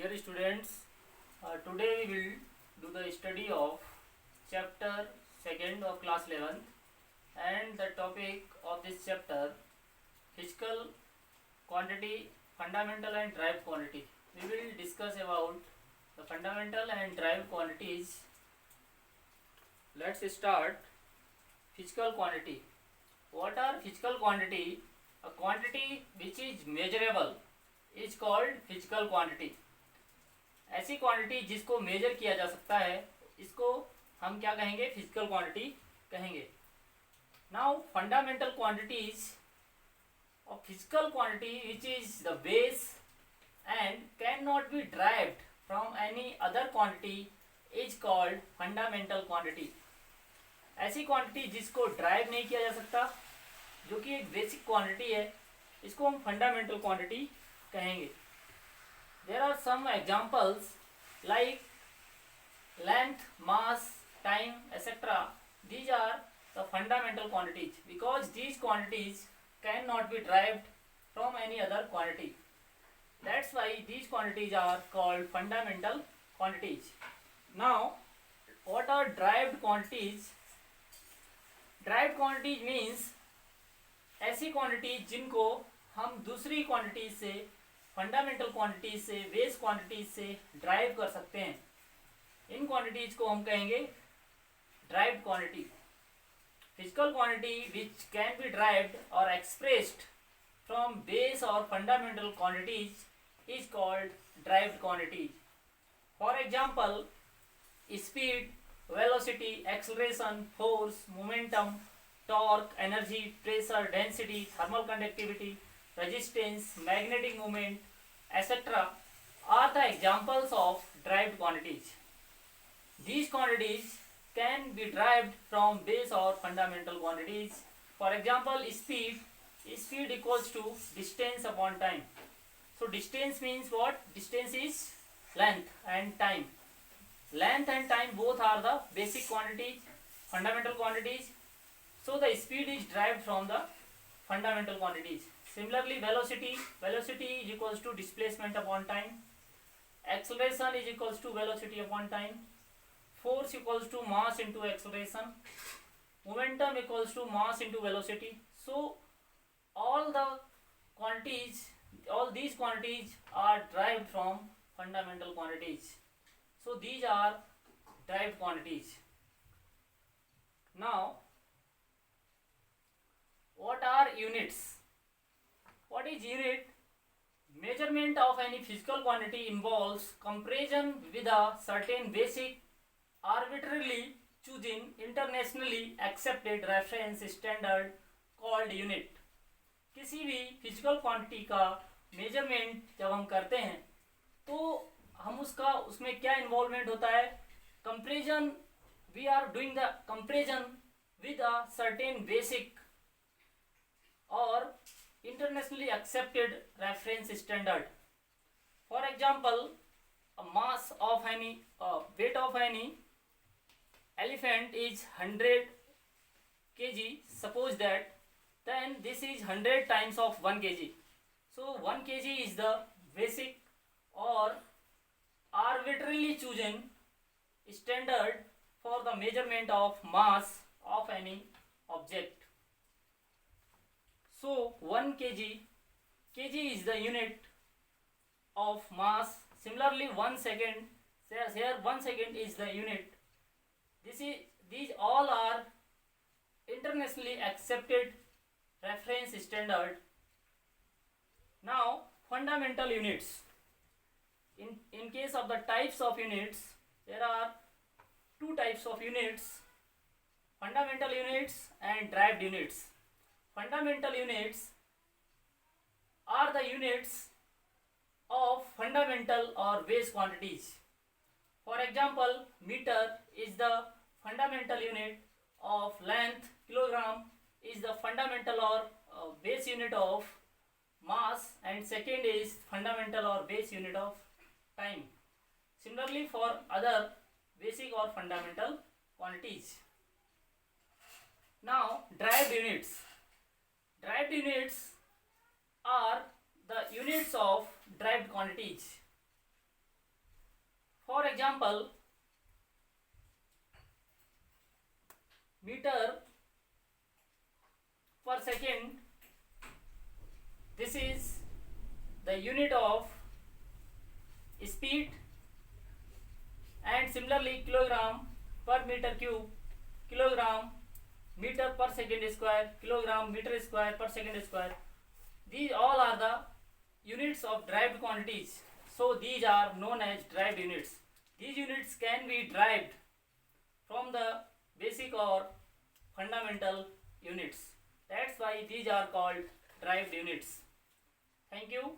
Dear students, today we will do the study of chapter 2nd of class 11th, and the topic of this chapter physical quantity, fundamental and derived quantity. We will discuss about the fundamental and derived quantities. Let's start. Physical quantity. What are physical quantity? A quantity which is measurable is called physical quantity. ऐसी quantity जिसको major किया जा सकता है इसको हम क्या कहेंगे? फिजिकल क्वांटिटी कहेंगे. Now fundamental quantities of physical quantity which is the base and can not be derived from any other quantity is called fundamental quantity. ऐसी क्वांटिटी जिसको ड्राइव नहीं किया जा सकता, जो कि एक बेसिक क्वांटिटी है, इसको हम फंडामेंटल क्वांटिटी कहेंगे. There are some examples like length, mass, time, etc. These are the fundamental quantities because these quantities cannot be derived from any other quantity. That's why these quantities are called fundamental quantities. Now, what are derived quantities? Derived quantities means ऐसी quantities जिनको हम दूसरी quantities से, fundamental quantities से, base quantities से drive कर सकते हैं. इन क्वांटिटीज को हम कहेंगे derived quantity. Physical quantity which can be derived और एक्सप्रेस्ड फ्रॉम बेस और fundamental quantities is called derived quantities. For example, speed, velocity, acceleration, force, momentum, torque, energy, pressure, density, thermal conductivity, resistance, magnetic moment, etc. are the examples of derived quantities. These quantities can be derived from base or fundamental quantities. For example, speed equals to distance upon time. So distance means what? Distance is length and time. Length and time both are the basic quantities, fundamental quantities. So the speed is derived from the fundamental quantities. Similarly, velocity is equals to displacement upon time. Acceleration is equals to velocity upon time. Force equals to mass into acceleration. Momentum equals to mass into velocity. So all these quantities are derived from fundamental quantities. So these are derived quantities. Now, what are units? What is unit? Measurement of any physical quantity involves comparison with a certain basic, arbitrarily chosen, internationally accepted reference standard called unit. किसी भी physical quantity का measurement जब हम करते हैं तो हम उसमें क्या involvement होता है? Comparison. We are doing the comparison with a certain basic or internationally accepted reference standard. For example, a mass of any weight of any elephant is 100 kg. Suppose that, then this is 100 times of 1 kg. So 1 kg is the basic or arbitrarily chosen standard for the measurement of mass of any object. So 1 kg is the unit of mass. Similarly, 1 second, here 1 second is the unit. These all are internationally accepted reference standard. Now, fundamental units. In case of the types of units, there are two types of units: fundamental units and derived units. Fundamental units are the units of fundamental or base quantities. For example, meter is the fundamental unit of length, kilogram is the fundamental or base unit of mass, and second is fundamental or base unit of time. Similarly, for other basic or fundamental quantities. Now, derived units. Derived units are the units of derived quantities. example, meter per second, this is the unit of speed, and similarly kilogram per meter cube, kilogram meter per second square, kilogram meter square per second square. These all are the units of derived quantities. So these are known as derived units. These units can be derived from the basic or fundamental units. That's why these are called derived units. Thank you.